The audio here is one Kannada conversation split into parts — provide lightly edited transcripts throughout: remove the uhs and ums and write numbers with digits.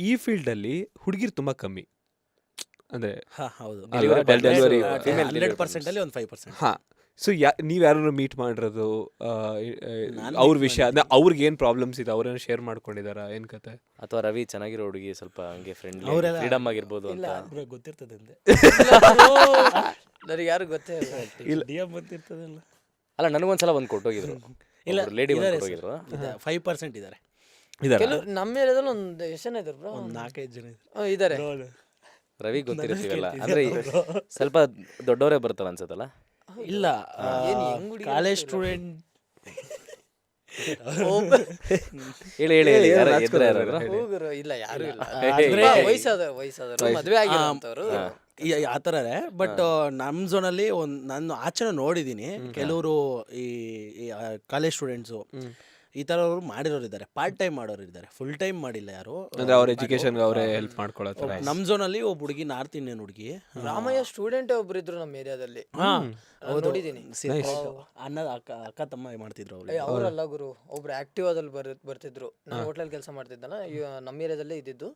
ಈ ಫೀಲ್ಡಲ್ಲಿ ಹುಡುಗಿರು ತುಂಬ ಕಮ್ಮಿ ಅಂದರೆ ಹೌದು ಅಲ್ವಾ? ಡೆಲಿವರಿ female 100% ಅಲ್ಲಿ ಒಂದು 5%. ಹಾಂ. ಸೊ ನೀವು ಯಾರು ಮೀಟ್ ಮಾಡಿರೋದು ನಾನ್ ಅವ್ರ meet ವಿಷಯ ಅಂದ್ರೆ ಅವ್ರಿಗೆ ಏನು ಪ್ರಾಬ್ಲಮ್ಸ್ ಇದೆ ಅವ್ರೇನು ಶೇರ್ ಮಾಡ್ಕೊಂಡಿದಾರಾ ಏನು ಕತೆ? ಅಥವಾ ರವಿ ಚೆನ್ನಾಗಿರೋ ಹುಡುಗಿ ಸ್ವಲ್ಪ ಹಂಗೆ ಫ್ರೆಂಡ್ಲಿ ಅವ್ರೆಲ್ಲ- ಫ್ರೀಡಮ್ ಆಗಿರ್ಬೋದು ಅಂತ. ಬ್ರೋ ಗೊತ್ತಿರ್ತದೆ ಅಂದೆ. ನನಗೆ ಯಾರು ಗೊತ್ತೇ ಇಲ್ಲ. DM ಗೊತ್ತಿರ್ತದಲ್ಲ. ಅಲ್ಲ ನನಗೊಂದ್ಸಲ ಒಂದು ಕೊಟ್ಟೋಗಿದ್ರು, ಇಲ್ಲ ಲೇಡಿ ಒಂದು ಇದಾರೆ ಕೊಟ್ಟೋಗಿದ್ರು. 5% ಇದ್ದಾರೆ. ಇದಾರಾ? ಕೆಲವು ನಮ್ಮ ಏರಿಯಾದಲ್ಲಿ ಒಂದು ಎಷ್ಟು ಜನ ಇದ್ದಾರೆ ಬ್ರೋ? ಒಂದು 4-5 ಜನ ಇದ್ದಾರೆ. ಇದ್ದಾರೆ. ರವಿ ಗೊತ್ತಿರ್ತೀವಲ್ಲ ಅಂದ್ರೆ ಸ್ವಲ್ಪ ದೊಡ್ಡವರೇ ಬರ್ತಾರ ಅನ್ಸತ್ತಲ್ಲ. ಇಲ್ಲ ಏನ್ ಹೆಂಗ್ ಹುಡುಗಿ ಕಾಲೇಜ್ ಸ್ಟೂಡೆಂಟ್ ಹೇಳಿ ಹೇಳಿ ಹೇಳಿ ಯಾರು ಎದುರು ಯಾರಾದ್ರು? ಹೋಗರು ಇಲ್ಲ, ಯಾರು ಇಲ್ಲ. ಅಂದ್ರೆ ವಯಸ್ಸಾದವರು ಮದುವೆ ಆಗಿರೋಂಥವ್ರು. ಆ ಥರನೇ. ಬಟ್ ನಮ್ಮ ಝೋನಲ್ಲಿ ನಾನು ಆಚೆ ನೋಡಿದ್ದೀನಿ ಕೆಲವರು ಈ ಕಾಲೇಜ್ ಸ್ಟೂಡೆಂಟ್ಸು ಈ ಥರವ್ರು ಮಾಡಿರೋರು ಇದ್ದಾರೆ, ಪಾರ್ಟ್ ಟೈಮ್ ಮಾಡೋರು ಇದ್ದಾರೆ, ಫುಲ್ ಟೈಮ್ ಮಾಡಿಲ್ಲ ಯಾರು. ಅಂದ್ರೆ ಅವ್ರ ಎಜುಕೇಶನ್ಗೆ ಅವರೇ ಹೆಲ್ಪ್ ಮಾಡ್ಕೊಳತ್ತರ. ನಮ್ಮ ಝೋನಲ್ಲಿ ಒಬ್ಬ ಹುಡುಗಿ ನಾರ್ತ್ ಇಂಡಿಯನ್ ಹುಡುಗಿ ರಾಮಯ್ಯ ಸ್ಟೂಡೆಂಟ್ ಒಬ್ರು ಇದ್ರು ನಮ್ಮ ಏರಿಯಾದಲ್ಲಿ, ನೋಡಿದೀನಿ. ಅಣ್ಣ ಅಕ್ಕ ತಮ್ಮ ಮಾಡ್ತಿದ್ರು ಅವ್ರು. ಅವರಲ್ಲ ಗುರು, ಒಬ್ರು ಆಕ್ಟಿವಾದಲ್ಲಿ ಬರ್ತಿದ್ರು. ನಾನು ಹೋಟ್ಲಲ್ಲಿ ಕೆಲಸ ಮಾಡ್ತಿದ್ದಲ್ಲ, ನಮ್ಮ ಏರಿಯಾದಲ್ಲೇ ಇದ್ದಿದ್ದು.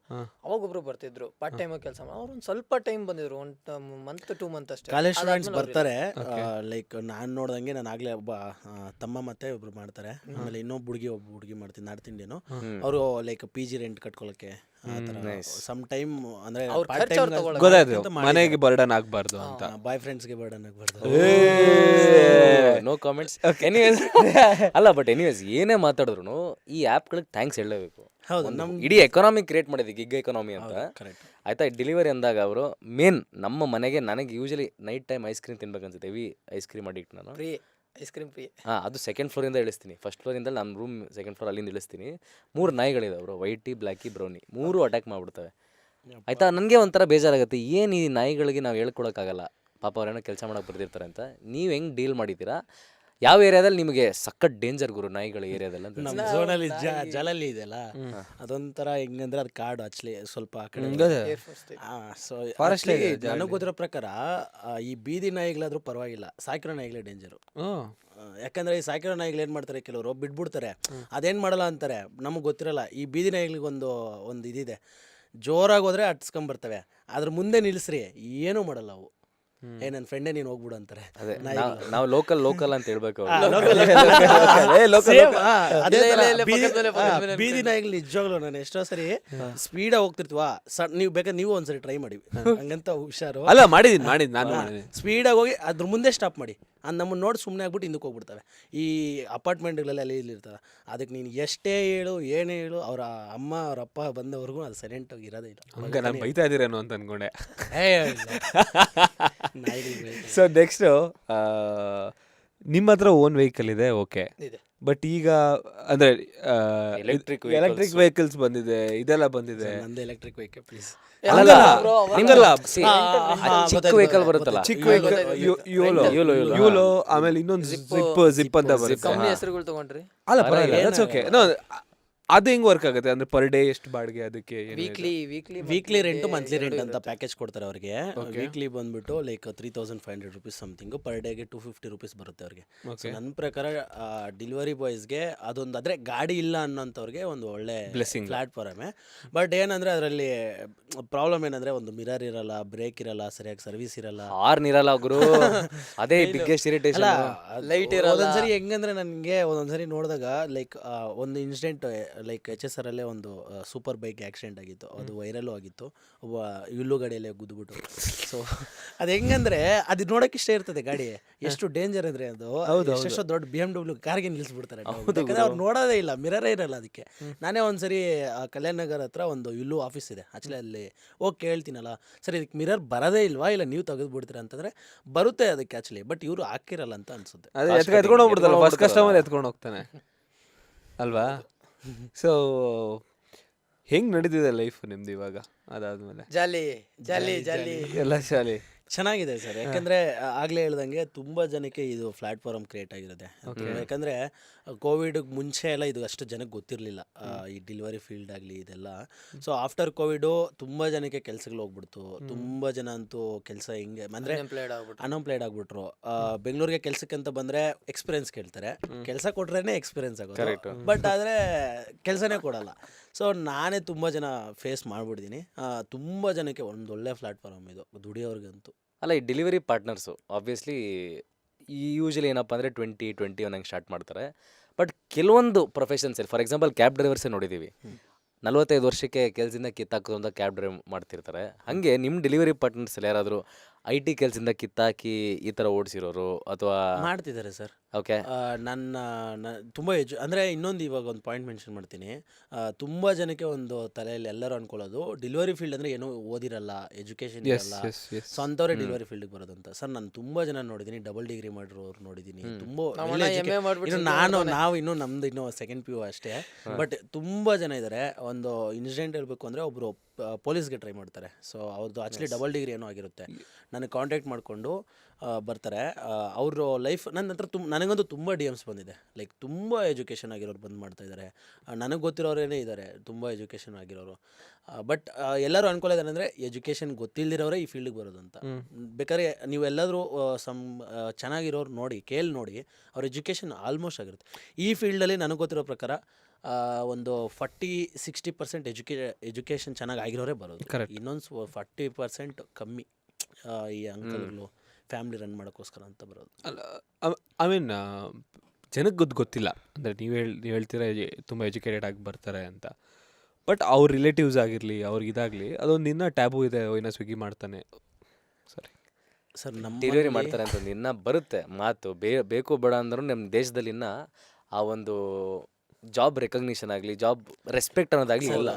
ಅವಾಗ ಒಬ್ರು ಬರ್ತಿದ್ರು ಪಾರ್ಟ್ ಟೈಮ್ ಕೆಲಸ ಮಾಡಿ. ಅವ್ರು ಒಂದು ಸ್ವಲ್ಪ ಟೈಮ್ ಬಂದಿದ್ರು, 1 month 2 months ಅಷ್ಟೇ. ಕಾಲೇಜ್ ಸ್ಟೂಡೆಂಟ್ಸ್ ಬರ್ತಾರೆ. ಲೈಕ್ ನಾನು ನೋಡ್ದಂಗೆ ನಾನು ಆಗ್ಲೇ ಒಬ್ಬ ತಮ್ಮ ಮತ್ತೆ ಒಬ್ರು ಮಾಡ್ತಾರೆ. ಆಮೇಲೆ ಇನ್ನೊಬ್ಬ ಒಬ್ಬ ಹುಡುಗಿ ಮಾಡ್ತೀನಿ ನಾರ್ತ್ ಇಂಡಿಯನು. ಅವರು ಲೈಕ್ PG ರೆಂಟ್ ಕಟ್ಕೊಳಕ್ಕೆ ಸಮ್ ಟೈಮ್ ಅಂದ್ರೆ ಗೊತ್ತಾಯ್ತು, ಮನೆಗೆ ಬರ್ಡನ್ ಆಗ್ಬಾರ್ದು ಅಂತ. ಬಾಯ್ ಫ್ರೆಂಡ್ಸ್ಗೆ ಬರ್ಡನ್ ಆಗ್ಬಾರ್ದು. No comments. ಎನಿವೇಸ್ ಅಲ್ಲ, ಬಟ್ ಎನಿವೇಸ್ ಏನೇ ಮಾತಾಡಿದ್ರು ಈ ಆ್ಯಪ್ಗಳಿಗೆ ಥ್ಯಾಂಕ್ಸ್ ಹೇಳಲೇಬೇಕು. ಹೌದು, ಇಡೀ ಎಕಾನಮಿ ಕ್ರಿಯೇಟ್ ಮಾಡಿದೆ, ಗಿಗ್ ಎಕಾನಮಿ ಅಂತ. ಆಯ್ತಾ, ಡೆಲಿವರಿ ಅಂದಾಗ ಅವರು ಮೇನ್ ನಮ್ಮ ಮನೆಗೆ ನನಗೆ usually night time ice cream ತಿನ್ಬೇಕನ್ಸುತ್ತೆ. ಹೆವಿ ಐಸ್ ಕ್ರೀಮ್ ಅಡಿಕ್ಟ್ ನಾನು. Ice cream free. ಅದು ಸೆಕೆಂಡ್ ಫ್ಲೋರಿಂದ ಇಳಿಸ್ತೀನಿ. ಫಸ್ಟ್ ಫ್ಲೋರಿಂದ ನಮ್ಮ ರೂಮ್ ಸೆಕೆಂಡ್ ಫ್ಲೋರ್ ಅಲ್ಲಿಂದ ಇಳಿಸ್ತೀನಿ. 3 ನಾಯಿಗಳಿದೆ ಅವರು, ವೈಟಿ, ಬ್ಲ್ಯಾಕಿ, ಬ್ರೌನಿ, 3 ಅಟ್ಯಾಕ್ ಮಾಡಿಬಿಡ್ತವೆ. ಆಯಿತಾ, ನನಗೆ ಒಂಥರ ಬೇಜಾರಾಗುತ್ತೆ. ಏನು ಈ ನಾಯಿಗಳಿಗೆ ನಾವು ಹೇಳ್ಕೊಳಕ್ಕಾಗಲ್ಲ, ಪಾಪ ಅವ್ರೇನೋ ಕೆಲಸ ಮಾಡೋಕೆ ಬರ್ತಿರ್ತಾರೆ ಅಂತ. ನೀವು ಹೆಂಗೆ ಡೀಲ್ ಮಾಡಿದ್ದೀರಾ? ಯಾವ ಏರಿಯಾದಲ್ಲಿ ನಿಮಗೆ ಸಖತ್ ಡೇಂಜರ್ ಗುರು ನಾಯಿಗಳ ಏರಿಯಾದಲ್ಲಿ ಅಂತ? ನಮ್ಮ ಝೋನಲ್ಲಿ ಜಲಲ್ಲಿ ಇದೆಯಲ್ಲ, ಅದೊಂಥರ ಹೆಂಗಂದ್ರೆ ಅದು ಕಾಡು ಆಕ್ಚುಲಿ ಸ್ವಲ್ಪ ಆ ಕಡೆ. ಸೊ ನನಗೆ ಗೊತ್ತಿರೋ ಪ್ರಕಾರ ಈ ಬೀದಿ ನಾಯಿಗಳಾದ್ರೂ ಪರವಾಗಿಲ್ಲ, ಸಾಕಿರೋ ನಾಯಿಗಳೇ ಡೇಂಜರು. ಯಾಕಂದ್ರೆ ಈ ಸಾಕಿರೋ ನಾಯಿಗಳು ಏನು ಮಾಡ್ತಾರೆ, ಕೆಲವರು ಬಿಟ್ಬಿಡ್ತಾರೆ, ಅದೇನು ಮಾಡಲ್ಲ ಅಂತಾರೆ, ನಮಗೆ ಗೊತ್ತಿರಲ್ಲ. ಈ ಬೀದಿ ನಾಯಿಗಳಿಗೆ ಒಂದು ಇದಿದೆ, ಜೋರಾಗಿ ಹೋದ್ರೆ ಅಟ್ಸ್ಕೊಂಬರ್ತವೆ, ಅದ್ರ ಮುಂದೆ ನಿಲ್ಲಿಸ್ರಿ ಏನೂ ಮಾಡಲ್ಲ ಅವು. ನನ್ನ ಫ್ರೆಂಡೇ ನೀನು ಹೋಗ್ಬಿಡು ಅಂತಾರೆ. ಅದೇ ನಾವು ಲೋಕಲ್ ಅಂತ ಹೇಳ್ಬೇಕು. ಬೀದಿ ನಾಯಿಗಳು ನಿಜವಾಗ್ಲು ನಾನು ಎಷ್ಟೋ ಸರಿ ಸ್ಪೀಡಾಗಿ ಹೋಗ್ತಿರ್ತೀವ, ನೀವು ಬೇಕಾದ್ರೆ ನೀವು ಒಂದ್ಸರಿ ಟ್ರೈ ಮಾಡಿ, ಹಂಗಂತ ಹುಷಾರು. ಅಲ್ಲ, ಮಾಡಿದ್ದೀನಿ ನಾನು. ಸ್ಪೀಡಾಗಿ ಹೋಗಿ ಅದ್ರ ಮುಂದೆ ಸ್ಟಾಪ್ ಮಾಡಿ, ಅದು ನಮ್ಮನ್ನು ನೋಡಿ ಸುಮ್ಮನೆ ಆಗ್ಬಿಟ್ಟು ಹಿಂದಕ್ಕೆ ಹೋಗ್ಬಿಡ್ತವೆ. ಈ ಅಪಾರ್ಟ್ಮೆಂಟ್ಗಳಲ್ಲಿ ಅಲ್ಲಿ ಇಲ್ಲಿ ಇರ್ತವೆ, ಅದಕ್ಕೆ ನೀನು ಎಷ್ಟೇ ಹೇಳು ಏನೇ ಹೇಳು, ಅವರ ಅಮ್ಮ ಅವ್ರ ಅಪ್ಪ ಬಂದವರೆಗೂ ಅದು ಸೈಲೆಂಟಾಗಿ ಇರೋದೇ ಇಲ್ಲ. ಹಂಗೆ ನಾನು ಬೈತಾ ಇದ್ದೀರೇನೋ ಅಂತ ಅನ್ಕೊಂಡೆ. ನಾಯಿಗಳು. ಸೊ ನೆಕ್ಸ್ಟು, ನಿಮ್ಮ ಹತ್ರ ಓನ್ ವೆಹಿಕಲ್ ಇದೆ, ಓಕೆ. ಬಟ್ ಈಗ ಅಂದ್ರೆ ಎಲೆಕ್ಟ್ರಿಕ್ ವೆಹಿಕಲ್ಸ್ ಬಂದಿದೆ, ಇದೆಲ್ಲ ಬಂದಿದೆ. ನಂದು ಎಲೆಕ್ಟ್ರಿಕ್ ವೆಹಿಕಲ್ ಪ್ಲೀಸ್. ಚಿಕ್ಕ ವೆಹಿಕಲ್ ಬರುತ್ತಲ್ಲ, ಚಿಕ್ಕ ವೆಹಿಕಲ್ ಯೂಲೋ, ಆಮೇಲೆ ಇನ್ನೊಂದು ಜಿಪ್ ಅಂತ ಬರುತ್ತೆ. ಕಂಪ್ನಿ ಹೆಸರುಗಳು ತಗೊಂಡ್ರಿ? ಅಲ್ಲ ಪರವಾಗಿಲ್ಲ, ದಟ್ಸ್ ಓಕೆ. ಅದು ಹೆಂಗ್ ವರ್ಕ್ ಆಗುತ್ತೆ ಅಂದ್ರೆ ಪರ್ ಡೇ ಎಷ್ಟು ಬಾಡಿಗೆ? ಅದಕ್ಕೆ ವೀಕ್ಲಿ ರೆಂಟ್, ಮಂತ್ಲಿ ರೆಂಟ್ ಅಂತ ಪ್ಯಾಕೇಜ್ ಕೊಡ್ತಾರೆ ಅವ್ರಿಗೆ. ವೀಕ್ಲಿ ಬಂದ್ಬಿಟ್ಟು ಲೈಕ್ 3500 ರೂಪೀಸ್ ಸಮಥಿಂಗ್, ಪರ್ ಡೇಗೆ 250 ರೂಪೀಸ್ ಬರುತ್ತೆ ಅವ್ರಿಗೆ. ನನ್ನ ಪ್ರಕಾರ ಡೆಲಿವರಿ ಬಾಯ್ಸ್ಗೆ ಅದೊಂದು, ಅಂದ್ರೆ ಗಾಡಿ ಇಲ್ಲ ಅನ್ನೋಂಥವ್ರಿಗೆ ಒಂದು ಒಳ್ಳೆ ಪ್ಲಾಟ್ಫಾರ್ಮೇ. ಬಟ್ ಏನಂದ್ರೆ ಅದರಲ್ಲಿ ಪ್ರಾಬ್ಲಮ್ ಏನಂದ್ರೆ ಒಂದು ಮಿರರ್ ಇರಲ್ಲ, ಬ್ರೇಕ್ ಇರಲ್ಲ, ಸರಿಯಾಗಿ ಸರ್ವಿಸ್ ಇರಲ್ಲ, ಹಾರ್ನ್ ಇರಲ್ಲ ಗುರು. ಅದೇ ಬಿಗ್ಗೆಸ್ಟ್ ಇರಿಟೇಷನ್. ಲೈಟ್ ಇರಲ್ಲ. ಒಂದೊಂದ್ಸರಿ ಹೆಂಗಂದ್ರೆ ನನಗೆ ಒಂದೊಂದ್ಸರಿ ನೋಡಿದಾಗ ಲೈಕ್ ಒಂದು ಇನ್ಸಿಡೆಂಟ್, ಲೈಕ್ HSR ಅಲ್ಲೇ ಒಂದು ಸೂಪರ್ ಬೈಕ್ ಆಕ್ಸಿಡೆಂಟ್ ಆಗಿತ್ತು, ಅದು ವೈರಲ್ಲು ಆಗಿತ್ತು. ಒಬ್ಬ ಯುಲ್ಲು ಗಾಡಿಯಲ್ಲೇ ಗುದ್ದುಬಿಟ್ಟು. ಸೊ ಅದು ಹೆಂಗಂದ್ರೆ ಅದು ನೋಡೋಕೆ ಇಷ್ಟ ಇರ್ತದೆ ಗಾಡಿ, ಎಷ್ಟು ಡೇಂಜರ್ ಅಂದರೆ ಅದು. ಎಷ್ಟೋ ದೊಡ್ಡ BMW ಕಾರ್ಗೆ ನಿಲ್ಲಿಸ್ಬಿಡ್ತಾರೆ, ಯಾಕಂದ್ರೆ ಅವ್ರು ನೋಡೋದೇ ಇಲ್ಲ, ಮಿರರೇ ಇರಲ್ಲ ಅದಕ್ಕೆ. ನಾನೇ ಒಂದ್ಸರಿ ಕಲ್ಯಾಣ ನಗರ ಹತ್ರ ಒಂದು ಯುಲ್ಲು ಆಫೀಸ್ ಇದೆ ಆಕ್ಚುಲಿ, ಅಲ್ಲಿ ಹೋಗಿ ಕೇಳ್ತೀನಲ್ಲ, ಸರ್ ಇದಕ್ಕೆ ಮಿರರ್ ಬರೋದೇ ಇಲ್ವಾ, ಇಲ್ಲ ನೀವು ತೆಗೆದುಬಿಡ್ತೀರಾ ಅಂತಂದ್ರೆ ಬರುತ್ತೆ ಅದಕ್ಕೆ ಆಕ್ಚುಲಿ, ಬಟ್ ಇವರು ಹಾಕಿರಲ್ಲ ಅಂತ ಅನ್ಸುತ್ತೆ. ಎತ್ಕೊಂಡು ಹೋಗ್ಬಿಡ್ತಲ್ಲ, ಫಸ್ಟ್ ಕಸ್ಟಮರ್ ಎತ್ಕೊಂಡು ಹೋಗ್ತಾನೆ ಅಲ್ವಾ? ಸೊ ಹೆಂಗ್ ನಡೀತಿದೆ ಲೈಫ್ ನಿಮ್ದು ಇವಾಗ ಅದಾದ್ಮೇಲೆ? ಜಾಲಿ ಜಾಲಿ ಜಾಲಿ ಎಲ್ಲ ಶಾಲೆ ಚೆನ್ನಾಗಿದೆ ಸರ್. ಯಾಕಂದರೆ ಆಗಲೇ ಹೇಳ್ದಂಗೆ ತುಂಬ ಜನಕ್ಕೆ ಇದು ಪ್ಲಾಟ್ಫಾರ್ಮ್ ಕ್ರಿಯೇಟ್ ಆಗಿರುತ್ತೆ. ಯಾಕಂದರೆ ಕೋವಿಡ್ಗೆ ಮುಂಚೆ ಎಲ್ಲ ಇದು ಅಷ್ಟು ಜನಕ್ಕೆ ಗೊತ್ತಿರಲಿಲ್ಲ, ಈ ಡೆಲಿವರಿ ಫೀಲ್ಡ್ ಆಗಲಿ ಇದೆಲ್ಲ. ಸೊ ಆಫ್ಟರ್ ಕೋವಿಡು ತುಂಬ ಜನಕ್ಕೆ ಕೆಲಸಗಳು ಹೋಗ್ಬಿಡ್ತು. ತುಂಬ ಜನ ಅಂತೂ ಕೆಲಸ ಹಿಂಗೆ ಅಂದರೆ ಅನ್ಎಂಪ್ಲಾಯ್ಡ್ ಆಗ್ಬಿಟ್ರು. ಬೆಂಗಳೂರಿಗೆ ಕೆಲಸಕ್ಕಂತ ಬಂದರೆ ಎಕ್ಸ್ಪೀರಿಯನ್ಸ್ ಕೇಳ್ತಾರೆ, ಕೆಲಸ ಕೊಟ್ರೇ ಎಕ್ಸ್ಪೀರಿಯನ್ಸ್ ಆಗೋದು, ಬಟ್ ಆದರೆ ಕೆಲಸನೇ ಕೊಡಲ್ಲ. ಸೊ ನಾನೇ ತುಂಬ ಜನ ಫೇಸ್ ಮಾಡಿಬಿಡ್ತೀನಿ. ತುಂಬ ಜನಕ್ಕೆ ಒಂದು ಒಳ್ಳೆ ಪ್ಲಾಟ್ಫಾರ್ಮ್ ಇದು ದುಡಿಯೋರ್ಗಂತೂ. ಅಲ್ಲ, ಈ ಡೆಲಿವರಿ ಪಾರ್ಟ್ನರ್ಸು ಆಬ್ವಿಯಸ್ಲಿ ಯೂಶಲಿ ಏನಪ್ಪ ಅಂದರೆ 20-21 ಹಂಗೆ ಸ್ಟಾರ್ಟ್ ಮಾಡ್ತಾರೆ. ಬಟ್ ಕೆಲವೊಂದು ಪ್ರೊಫೆಷನ್ಸಲ್ಲಿ ಫಾರ್ ಎಕ್ಸಾಂಪಲ್ ಕ್ಯಾಬ್ ಡ್ರೈವರ್ಸೇ ನೋಡಿದ್ದೀವಿ, 45 ವರ್ಷಕ್ಕೆ ಕೆಲಸದಿಂದ ಕಿತ್ತಾಕೋದ್ರಿಂದ ಕ್ಯಾಬ್ ಡ್ರೈವ್ ಮಾಡ್ತಿರ್ತಾರೆ. ಹಾಗೆ ನಿಮ್ಮ ಡೆಲಿವರಿ ಪಾರ್ಟ್ನರ್ಸಲ್ಲಿ ಯಾರಾದರೂ IT ಕೆಲಸದಿಂದ ಕಿತ್ತಾಕಿ ಈ ಥರ ಓಡಿಸಿರೋರು ಅಥವಾ ಮಾಡ್ತಿದ್ದಾರೆ ಸರ್. ಓಕೆ, ತುಂಬ ಅಂದರೆ ಇನ್ನೊಂದು ಇವಾಗ ಒಂದು ಪಾಯಿಂಟ್ ಮೆನ್ಷನ್ ಮಾಡ್ತೀನಿ. ತುಂಬ ಜನಕ್ಕೆ ಒಂದು ತಲೆಯಲ್ಲಿ ಎಲ್ಲರೂ ಅನ್ಕೊಳ್ಳೋದು ಡೆಲಿವರಿ ಫೀಲ್ಡ್ ಅಂದರೆ ಏನೋ ಓದಿರಲ್ಲ, ಎಜುಕೇಷನ್ ಇರಲ್ಲ, ಸೊ ಅಂಥವ್ರೆ ಡೆಲಿವರಿ ಫೀಲ್ಡ್ಗೆ ಬರೋದಂತ. ಸರ್ ನಾನು ತುಂಬ ಜನ ನೋಡಿದ್ದೀನಿ, ಡಬಲ್ ಡಿಗ್ರಿ ಮಾಡಿರೋರು ನೋಡಿದ್ದೀನಿ, ತುಂಬ ನಾವು ಇನ್ನೂ ನಮ್ದು ಇನ್ನೂ ಸೆಕೆಂಡ್ PU ಅಷ್ಟೇ. ಬಟ್ ತುಂಬ ಜನ ಇದ್ದಾರೆ. ಒಂದು ಇನ್ಸಿಡೆಂಟ್ ಹೇಳ್ಬೇಕು ಅಂದರೆ ಒಬ್ಬರು ಪೊಲೀಸ್ಗೆ ಟ್ರೈ ಮಾಡ್ತಾರೆ. ಸೊ ಅವ್ರದ್ದು ಆ್ಯಕ್ಚುಲಿ ಡಬಲ್ ಡಿಗ್ರಿ ಏನೋ ಆಗಿರುತ್ತೆ. ನನಗೆ ಕಾಂಟ್ಯಾಕ್ಟ್ ಮಾಡಿಕೊಂಡು ಬರ್ತಾರೆ. ಅವರು ಲೈಫ್ ನನ್ನ ಹತ್ರ ನನಗಂತೂ ತುಂಬ DMs ಬಂದಿದೆ. ಲೈಕ್ ತುಂಬ ಎಜುಕೇಷನ್ ಆಗಿರೋರು ಬಂದು ಮಾಡ್ತಾಯಿದ್ದಾರೆ. ನನಗೆ ಗೊತ್ತಿರೋರೇನೇ ಇದ್ದಾರೆ ತುಂಬ ಎಜುಕೇಷನ್ ಆಗಿರೋರು. ಬಟ್ ಎಲ್ಲರೂ ಅನ್ಕೊಳ್ಳೋದೇನೆಂದರೆ ಅಂದರೆ ಎಜುಕೇಷನ್ ಗೊತ್ತಿಲ್ಲದಿರೋರೇ ಈ ಫೀಲ್ಡಿಗೆ ಬರೋದು ಅಂತ. ಬೇಕಾದ್ರೆ ನೀವು ಎಲ್ಲಾದರೂ ಚೆನ್ನಾಗಿರೋರು ನೋಡಿ, ನೋಡಿ, ಅವ್ರ ಎಜುಕೇಷನ್ ಆಲ್ಮೋಸ್ಟ್ ಆಗಿರುತ್ತೆ. ಈ ಫೀಲ್ಡಲ್ಲಿ ನನಗೆ ಗೊತ್ತಿರೋ ಪ್ರಕಾರ ಒಂದು 40-60% ಎಜುಕೇಷನ್ ಚೆನ್ನಾಗಿ ಆಗಿರೋರೇ ಬರೋದು. ಇನ್ನೊಂದು 40% ಕಮ್ಮಿ ಈ ಅಂಕಲ್ಗಳು ಫ್ಯಾಮಿಲಿ ರನ್ ಮಾಡೋಕ್ಕೋಸ್ಕರ ಅಂತ ಬರೋದು. ಐ ಮೀನ್ ಜನಕ್ಕೆ ಗೊತ್ತಿಲ್ಲ ಅಂದರೆ ನೀವು ಹೇಳ್ತೀರಾ ತುಂಬ ಎಜುಕೇಟೆಡ್ ಆಗಿ ಬರ್ತಾರೆ ಅಂತ. ಬಟ್ ಅವ್ರ ರಿಲೇಟಿವ್ಸ್ ಆಗಿರಲಿ, ಅವ್ರಿಗೆ ಇದಾಗಲಿ, ಅದೊಂದು ಇನ್ನೂ ಟ್ಯಾಬು ಇದೆ. ಇನ್ನೂ ಸ್ವಿಗ್ಗಿ ಮಾಡ್ತಾನೆ, ಸರಿ ಸರ್ ನಮ್ಮ ಡೆಲಿವರಿ ಮಾಡ್ತಾರೆ ಅಂತ ಇನ್ನೂ ಬರುತ್ತೆ ಮಾತು. ಬೇಕು ಬೇಡ ಅಂದ್ರೂ ನಮ್ಮ ದೇಶದಲ್ಲಿ ಇನ್ನೂ ಆ ಒಂದು ಜಾಬ್ ರೆಕಗ್ನಿಷನ್ ಆಗಲಿ, ಜಾಬ್ ರೆಸ್ಪೆಕ್ಟ್ ಅನ್ನೋದಾಗಲಿ ಇಲ್ಲ.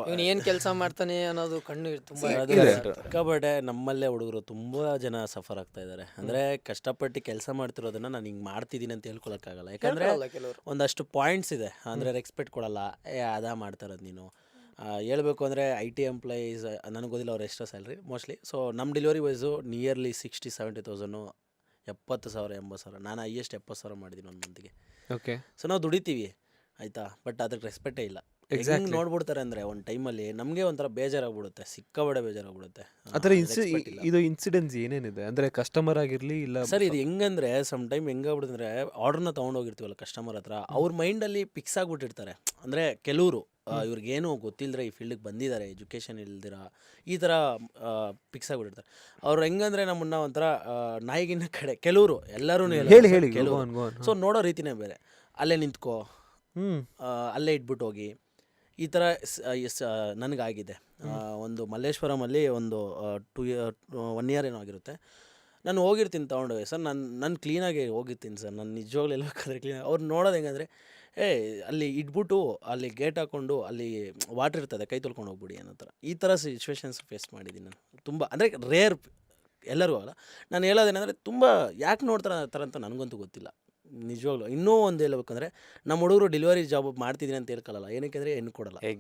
ಇವನು ಏನು ಕೆಲಸ ಮಾಡ್ತಾನೆ ಅನ್ನೋದು ಕಣ್ಣು ತುಂಬ ಸಿಕ್ಕಾಪಟ್ಟೆ ನಮ್ಮಲ್ಲೇ ಹುಡುಗರು ತುಂಬ ಜನ ಸಫರ್ ಆಗ್ತಾ ಇದ್ದಾರೆ. ಅಂದರೆ ಕಷ್ಟಪಟ್ಟು ಕೆಲಸ ಮಾಡ್ತಿರೋದನ್ನ ನಾನು ಹಿಂಗೆ ಮಾಡ್ತಿದ್ದೀನಿ ಅಂತ ಹೇಳ್ಕೊಳಕ್ಕಾಗಲ್ಲ. ಯಾಕಂದರೆ ಒಂದಷ್ಟು ಪಾಯಿಂಟ್ಸ್ ಇದೆ. ಅಂದರೆ ರೆಸ್ಪೆಕ್ಟ್ ಕೊಡಲ್ಲ, ಅದಾ ಮಾಡ್ತಾ ಇರೋದು ನೀನು. ಹೇಳ್ಬೇಕು ಅಂದರೆ IT ಎಂಪ್ಲಾಯೀಸ್ ನನಗೆ ಗೊತ್ತಿಲ್ಲ ಅವ್ರು ಎಷ್ಟೋ ಸ್ಯಾಲ್ರಿ ಮೋಸ್ಟ್ಲಿ. ಸೊ ನಮ್ಮ ಡೆಲಿವರಿ ವೈಸು ನಿಯರ್ಲಿ 60-70,000, 70,000 80,000. ನಾನು ಹೈಯೆಸ್ಟ್ 70,000 ಮಾಡಿದ್ದೀನಿ ಒಂದು ಮಂತ್ಗೆ. ಓಕೆ. ಸೊ ನಾವು ದುಡಿತೀವಿ ಆಯಿತಾ, ಬಟ್ ಅದಕ್ಕೆ ರೆಸ್ಪೆಕ್ಟೇ ಇಲ್ಲ. ಹೆಂಗೆ ನೋಡ್ಬಿಡ್ತಾರೆ ಅಂದರೆ ಒಂದು ಟೈಮಲ್ಲಿ ನಮಗೆ ಒಂಥರ ಬೇಜಾರಾಗ್ಬಿಡುತ್ತೆ, ಸಿಕ್ಕಾಬಡೆ ಬೇಜಾರಾಗ್ಬಿಡುತ್ತೆ. ಆ ಥರ ಇದು ಇನ್ಸಿಡೆನ್ಸ್ ಏನೇನಿದೆ ಅಂದರೆ ಕಸ್ಟಮರ್ ಆಗಿರಲಿ ಇಲ್ಲ ಸರ್, ಇದು ಹೆಂಗಂದರೆ ಸಮ್ ಟೈಮ್ ಹೆಂಗಾಗ್ಬಿಡುತ್ತೆ, ಆರ್ಡ್ರನ್ನ ತೊಗೊಂಡೋಗಿರ್ತೀವಲ್ಲ ಕಸ್ಟಮರ್ ಹತ್ರ, ಅವ್ರ ಮೈಂಡಲ್ಲಿ ಫಿಕ್ಸ್ ಆಗಿಬಿಟ್ಟಿರ್ತಾರೆ. ಅಂದರೆ ಕೆಲವರು ಇವ್ರಿಗೇನು ಗೊತ್ತಿಲ್ಲದ್ರೆ ಈ ಫೀಲ್ಡಿಗೆ ಬಂದಿದ್ದಾರೆ, ಎಜುಕೇಷನ್ ಇಲ್ದಿರ ಈ ಥರ ಫಿಕ್ಸ್ ಆಗಿಬಿಟ್ಟಿರ್ತಾರೆ. ಅವ್ರು ಹೆಂಗಂದರೆ ನಮ್ಮನ್ನ ಒಂಥರ ನಾಯಿಗಿನ್ನ ಕಡೆ ಕೆಲವರು, ಎಲ್ಲರೂ ಹೇಳಿ ಕೆಲವರು. ಸೊ ನೋಡೋ ರೀತಿನೇ ಬೇರೆ. ಅಲ್ಲೇ ನಿಂತ್ಕೋ, ಅಲ್ಲೇ ಇಟ್ಬಿಟ್ಟು ಹೋಗಿ, ಈ ಥರ ನನಗಾಗಿದೆ. ಒಂದು ಮಲ್ಲೇಶ್ವರಮಲ್ಲಿ ಒಂದು 1 year ಏನೋ ಆಗಿರುತ್ತೆ. ನಾನು ಹೋಗಿರ್ತೀನಿ ತೊಗೊಂಡೋಗಿ ಸರ್, ನಾನು ಕ್ಲೀನಾಗಿ ಹೋಗಿರ್ತೀನಿ ಸರ್, ನಾನು ನಿಜವಾಗ್ಲೂ ಎಲ್ಲ ಬೇಕಾದ್ರೆ ಕ್ಲೀನಾಗಿ. ಅವ್ರು ನೋಡೋದು ಹೆಂಗಂದರೆ ಅಲ್ಲಿ ಇಟ್ಬಿಟ್ಟು ಅಲ್ಲಿ ಗೇಟ್ ಹಾಕ್ಕೊಂಡು ಅಲ್ಲಿ ವಾಟ್ರ್ ಇರ್ತದೆ, ಕೈ ತೊಳ್ಕೊಂಡು ಹೋಗ್ಬಿಡಿ ಅನ್ನೋ ಥರ. ಈ ಥರ ಸಿಚುವೇಶನ್ಸ್ ಫೇಸ್ ಮಾಡಿದ್ದೀನಿ ನಾನು ತುಂಬ. ಅಂದರೆ ರೇರ್, ಎಲ್ಲರಿಗೂ ಅಲ್ಲ. ನಾನು ಹೇಳೋದೇನೆಂದರೆ ತುಂಬ ಯಾಕೆ ನೋಡ್ತಾರೆ ಆ ಥರ ಅಂತ ನನಗಂತೂ ಗೊತ್ತಿಲ್ಲ ನಿಜವಾಗ್ಲೂ. ಇನ್ನೂ ಒಂದು ಹೇಳ್ಬೇಕಂದ್ರೆ ನಮ್ಮ ಹುಡುಗರು ಡೆಲಿವರಿ ಜಾಬ್ ಮಾಡ್ತಿದ್ದೀನಿ ಅಂತ ಹೇಳ್ಕೊಳ್ಳಲ್ಲ. ಏನಕ್ಕೆ ಅಂದರೆ ಹೆಣ್ಣು ಕೊಡಲ್ಲ.